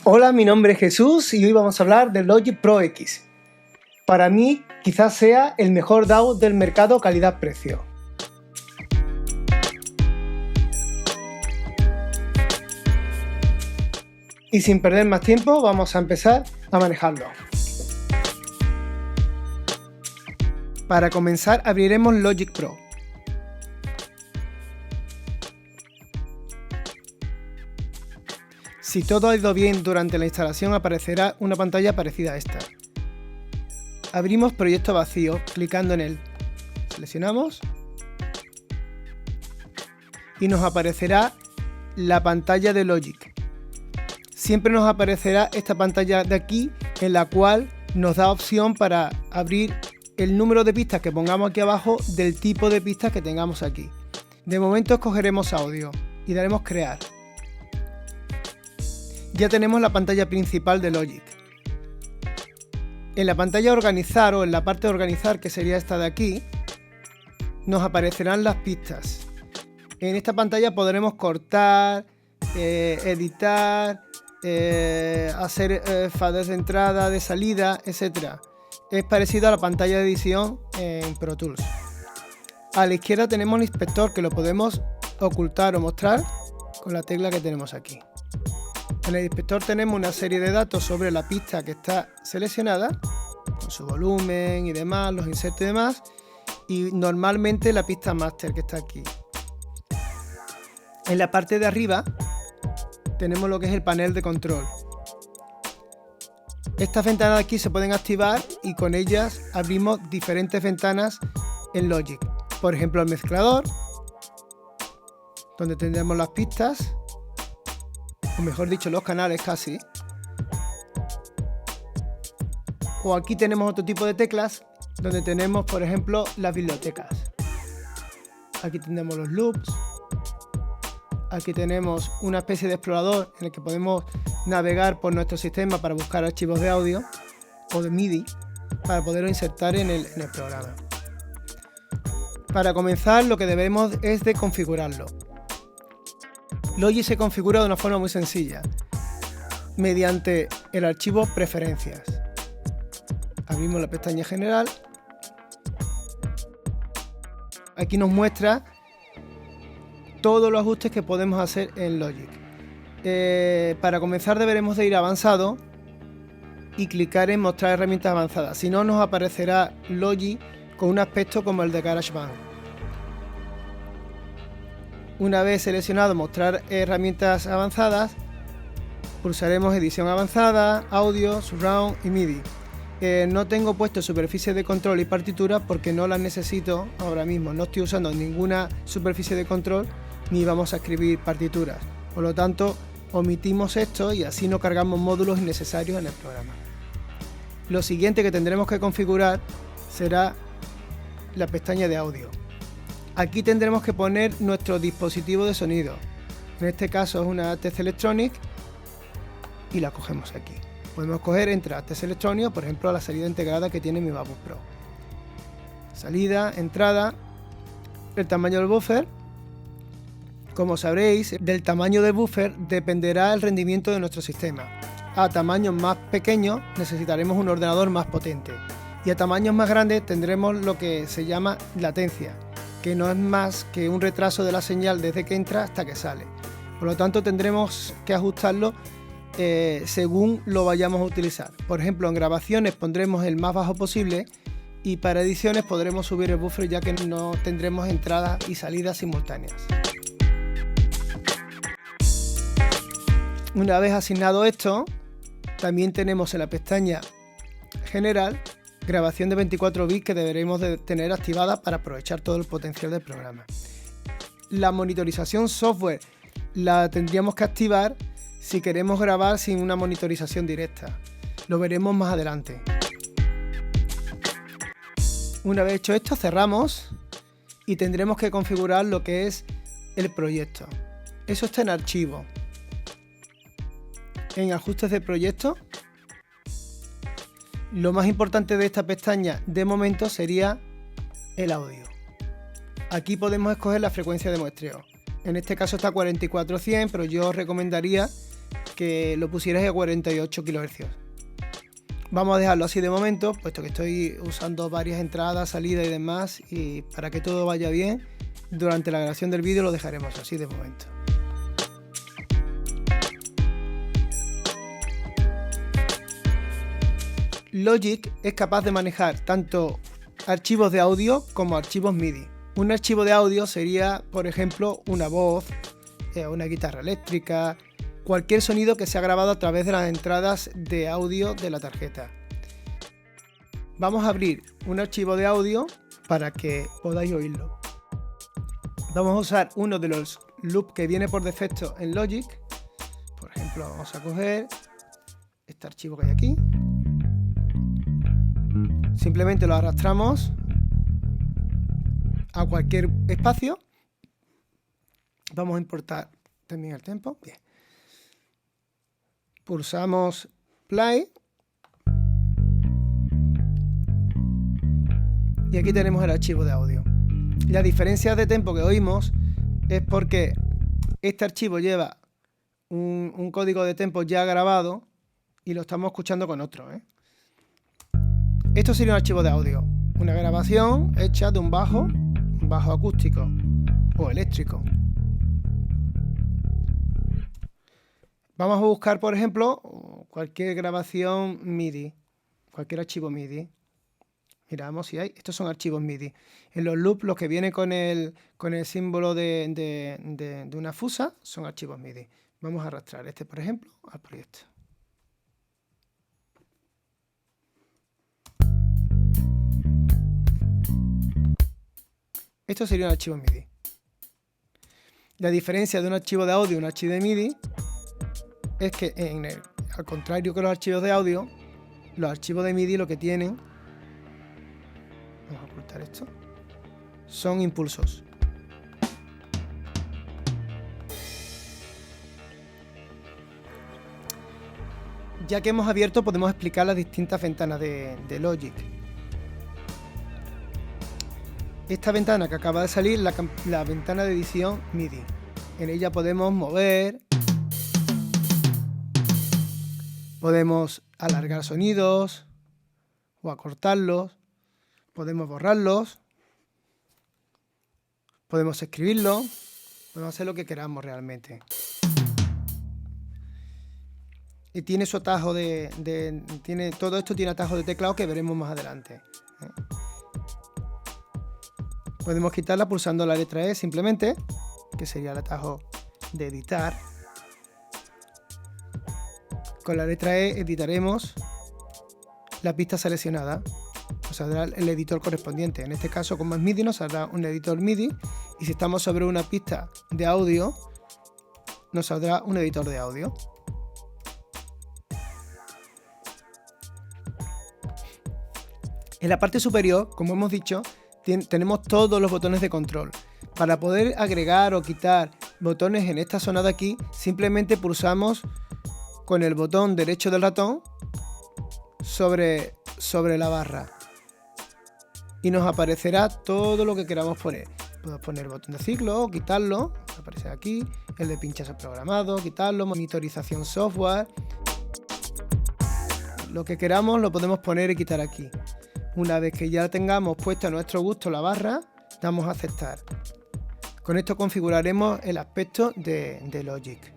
Hola, mi nombre es Jesús y hoy vamos a hablar del Logic Pro X. Para mí, quizás sea el mejor DAW del mercado calidad-precio. Y sin perder más tiempo, vamos a empezar a manejarlo. Para comenzar, abriremos Logic Pro. Si todo ha ido bien durante la instalación, aparecerá una pantalla parecida a esta. Abrimos proyecto vacío, clicando en él. Seleccionamos y nos aparecerá la pantalla de Logic. Siempre nos aparecerá esta pantalla de aquí, en la cual nos da opción para abrir el número de pistas que pongamos aquí abajo del tipo de pistas que tengamos aquí. De momento escogeremos audio y daremos crear. Ya tenemos la pantalla principal de Logic. En la pantalla organizar o en la parte de organizar, que sería esta de aquí, nos aparecerán las pistas. En esta pantalla podremos cortar, editar, hacer faders de entrada, de salida, etc. Es parecido a la pantalla de edición en Pro Tools. A la izquierda tenemos el inspector, que lo podemos ocultar o mostrar con la tecla que tenemos aquí. En el inspector tenemos una serie de datos sobre la pista que está seleccionada, con su volumen y demás, los insertos y demás, y normalmente la pista master que está aquí. En la parte de arriba tenemos lo que es el panel de control. Estas ventanas de aquí se pueden activar y con ellas abrimos diferentes ventanas en Logic. Por ejemplo, el mezclador, donde tendremos las pistas, o mejor dicho, los canales casi. O aquí tenemos otro tipo de teclas, donde tenemos, por ejemplo, las bibliotecas. Aquí tenemos los loops. Aquí tenemos una especie de explorador en el que podemos navegar por nuestro sistema para buscar archivos de audio o de MIDI para poderlo insertar en el programa. Para comenzar, lo que debemos es de configurarlo. Logic se configura de una forma muy sencilla, mediante el archivo Preferencias. Abrimos la pestaña General. Aquí nos muestra todos los ajustes que podemos hacer en Logic. Para comenzar deberemos de ir a Avanzado y clicar en Mostrar herramientas avanzadas. Si no, nos aparecerá Logic con un aspecto como el de GarageBand. Una vez seleccionado Mostrar herramientas avanzadas, pulsaremos Edición avanzada, Audio, Surround y MIDI. No tengo puesto superficie de control y partitura porque no las necesito ahora mismo. No estoy usando ninguna superficie de control ni vamos a escribir partituras. Por lo tanto, omitimos esto y así no cargamos módulos innecesarios en el programa. Lo siguiente que tendremos que configurar será la pestaña de audio. Aquí tendremos que poner nuestro dispositivo de sonido. En este caso es una TC Electronic y la cogemos aquí. Podemos coger entre TC Electronic, por ejemplo, la salida integrada que tiene mi MacBook Pro. Salida, entrada, el tamaño del buffer. Como sabréis, del tamaño del buffer dependerá el rendimiento de nuestro sistema. A tamaños más pequeños necesitaremos un ordenador más potente y a tamaños más grandes tendremos lo que se llama latencia, que no es más que un retraso de la señal desde que entra hasta que sale. Por lo tanto, tendremos que ajustarlo según lo vayamos a utilizar. Por ejemplo, en grabaciones pondremos el más bajo posible y para ediciones podremos subir el buffer ya que no tendremos entradas y salidas simultáneas. Una vez asignado esto, también tenemos en la pestaña General grabación de 24 bits que deberemos de tener activada para aprovechar todo el potencial del programa. La monitorización software la tendríamos que activar si queremos grabar sin una monitorización directa. Lo veremos más adelante. Una vez hecho esto, cerramos y tendremos que configurar lo que es el proyecto. Eso está en archivo. En ajustes de proyecto, lo más importante de esta pestaña de momento sería el audio. Aquí podemos escoger la frecuencia de muestreo. En este caso está 44-100, pero yo os recomendaría que lo pusierais a 48 kHz. Vamos a dejarlo así de momento, puesto que estoy usando varias entradas, salidas y demás, y para que todo vaya bien, durante la grabación del vídeo lo dejaremos así de momento. Logic es capaz de manejar tanto archivos de audio como archivos MIDI. Un archivo de audio sería, por ejemplo, una voz, una guitarra eléctrica, cualquier sonido que se ha grabado a través de las entradas de audio de la tarjeta. Vamos a abrir un archivo de audio para que podáis oírlo. Vamos a usar uno de los loops que viene por defecto en Logic. Por ejemplo, vamos a coger este archivo que hay aquí. Simplemente lo arrastramos a cualquier espacio. Vamos a importar también el tempo. Bien. Pulsamos play. Y aquí tenemos el archivo de audio. La diferencia de tempo que oímos es porque este archivo lleva un código de tempo ya grabado y lo estamos escuchando con otro, Esto sería un archivo de audio, una grabación hecha de un bajo acústico o eléctrico. Vamos a buscar, por ejemplo, cualquier grabación MIDI, cualquier archivo MIDI. Miramos si hay. Estos son archivos MIDI. En los loops, los que vienen con el símbolo de una fusa son archivos MIDI. Vamos a arrastrar este, por ejemplo, al proyecto. Esto sería un archivo MIDI. La diferencia de un archivo de audio y un archivo de MIDI es que, al contrario que los archivos de audio, los archivos de MIDI lo que tienen, vamos a ocultar esto, son impulsos. Ya que hemos abierto, podemos explicar las distintas ventanas de Logic. Esta ventana que acaba de salir, la ventana de edición MIDI. En ella podemos mover, podemos alargar sonidos o acortarlos, podemos borrarlos, podemos escribirlos, podemos hacer lo que queramos realmente. Y tiene su atajo todo esto tiene atajos de teclado que veremos más adelante. Podemos quitarla pulsando la letra E simplemente, que sería el atajo de editar. Con la letra E editaremos la pista seleccionada. Nos saldrá el editor correspondiente. En este caso, como es MIDI, nos saldrá un editor MIDI. Y si estamos sobre una pista de audio, nos saldrá un editor de audio. En la parte superior, como hemos dicho, tenemos todos los botones de control. Para poder agregar o quitar botones en esta zona de aquí, simplemente pulsamos con el botón derecho del ratón sobre la barra. Y nos aparecerá todo lo que queramos poner. Podemos poner el botón de ciclo o quitarlo. Aparece aquí. El de pinchazo programado, quitarlo. Monitorización software. Lo que queramos lo podemos poner y quitar aquí. Una vez que ya tengamos puesto a nuestro gusto la barra, damos a aceptar. Con esto configuraremos el aspecto de Logic.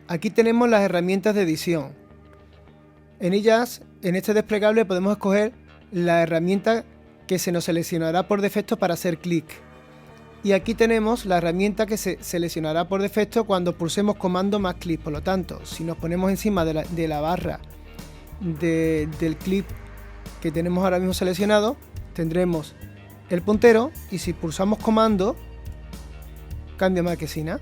Aquí tenemos las herramientas de edición. En ellas, en este desplegable podemos escoger la herramienta que se nos seleccionará por defecto para hacer clic. Y aquí tenemos la herramienta que se seleccionará por defecto cuando pulsemos comando más clic. Por lo tanto, si nos ponemos encima de la barra del clip que tenemos ahora mismo seleccionado, tendremos el puntero y si pulsamos comando, cambia marquesina.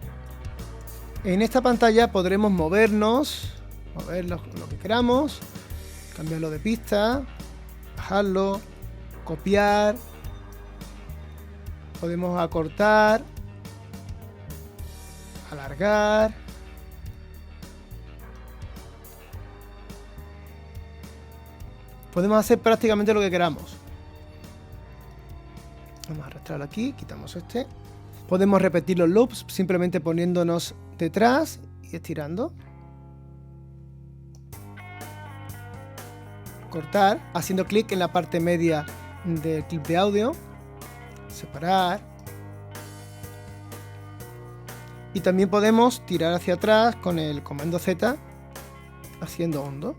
En esta pantalla podremos mover lo que queramos, cambiarlo de pista, bajarlo, copiar, podemos acortar, alargar. Podemos hacer prácticamente lo que queramos. Vamos a arrastrarlo aquí, quitamos este. Podemos repetir los loops simplemente poniéndonos detrás y estirando. Cortar, haciendo clic en la parte media del clip de audio. Separar. Y también podemos tirar hacia atrás con el comando Z, haciendo hondo.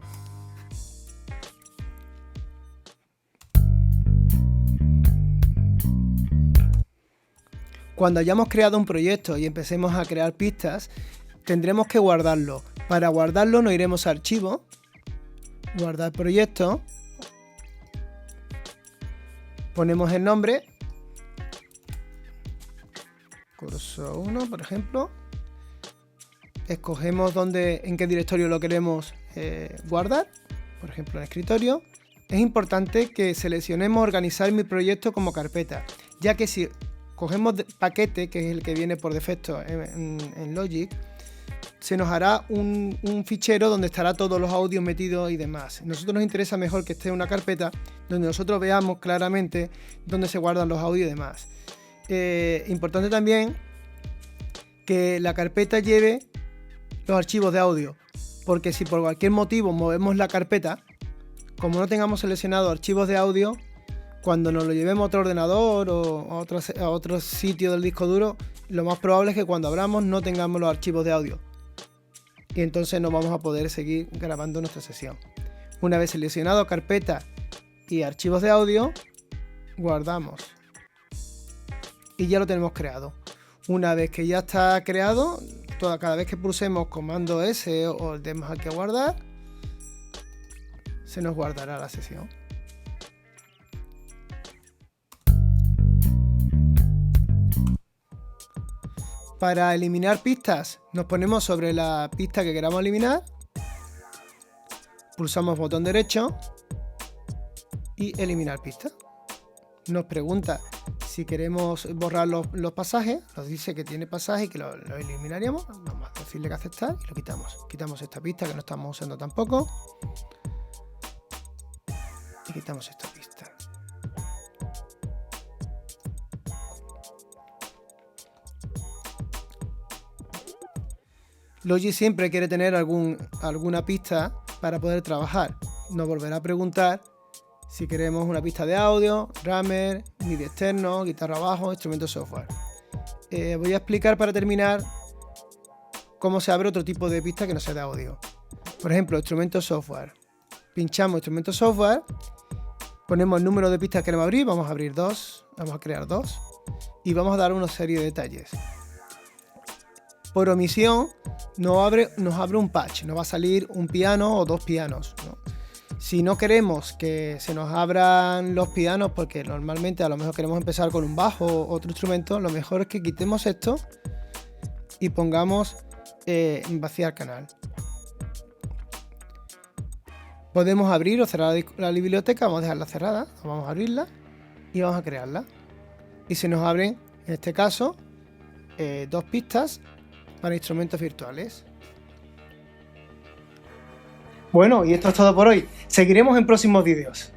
Cuando hayamos creado un proyecto y empecemos a crear pistas, tendremos que guardarlo. Para guardarlo nos iremos a Archivo, Guardar proyecto, ponemos el nombre, curso 1 por ejemplo, escogemos en qué directorio lo queremos guardar, por ejemplo en escritorio. Es importante que seleccionemos organizar mi proyecto como carpeta, ya que si cogemos paquete, que es el que viene por defecto en Logic, se nos hará un fichero donde estará todos los audios metidos y demás. A nosotros nos interesa mejor que esté en una carpeta donde nosotros veamos claramente dónde se guardan los audios y demás. Importante también que la carpeta lleve los archivos de audio, porque si por cualquier motivo movemos la carpeta, como no tengamos seleccionado archivos de audio, cuando nos lo llevemos a otro ordenador o a otro sitio del disco duro, lo más probable es que cuando abramos no tengamos los archivos de audio. Y entonces no vamos a poder seguir grabando nuestra sesión. Una vez seleccionado carpeta y archivos de audio, guardamos. Y ya lo tenemos creado. Una vez que ya está creado, cada vez que pulsemos comando S o demos aquí a guardar, se nos guardará la sesión. Para eliminar pistas, nos ponemos sobre la pista que queramos eliminar, pulsamos botón derecho y eliminar pista. Nos pregunta si queremos borrar los pasajes, nos dice que tiene pasaje y que lo eliminaríamos. Vamos a decirle que aceptar y lo quitamos. Quitamos esta pista que no estamos usando tampoco y quitamos esta pista. Logic siempre quiere tener alguna pista para poder trabajar. Nos volverá a preguntar si queremos una pista de audio, drummer, MIDI externo, guitarra bajo, instrumento software. Voy a explicar para terminar cómo se abre otro tipo de pista que no sea de audio. Por ejemplo, instrumento software. Pinchamos instrumento software, ponemos el número de pistas que queremos abrir, vamos a abrir 2, vamos a crear 2 y vamos a dar una serie de detalles. Por omisión nos abre un patch, nos va a salir un piano o dos pianos, ¿no? Si no queremos que se nos abran los pianos, porque normalmente a lo mejor queremos empezar con un bajo o otro instrumento, lo mejor es que quitemos esto y pongamos vaciar canal. Podemos abrir o cerrar la biblioteca, vamos a dejarla cerrada, vamos a abrirla y vamos a crearla. Y se nos abren, en este caso, dos pistas para instrumentos virtuales. Bueno, y esto es todo por hoy. Seguiremos en próximos vídeos.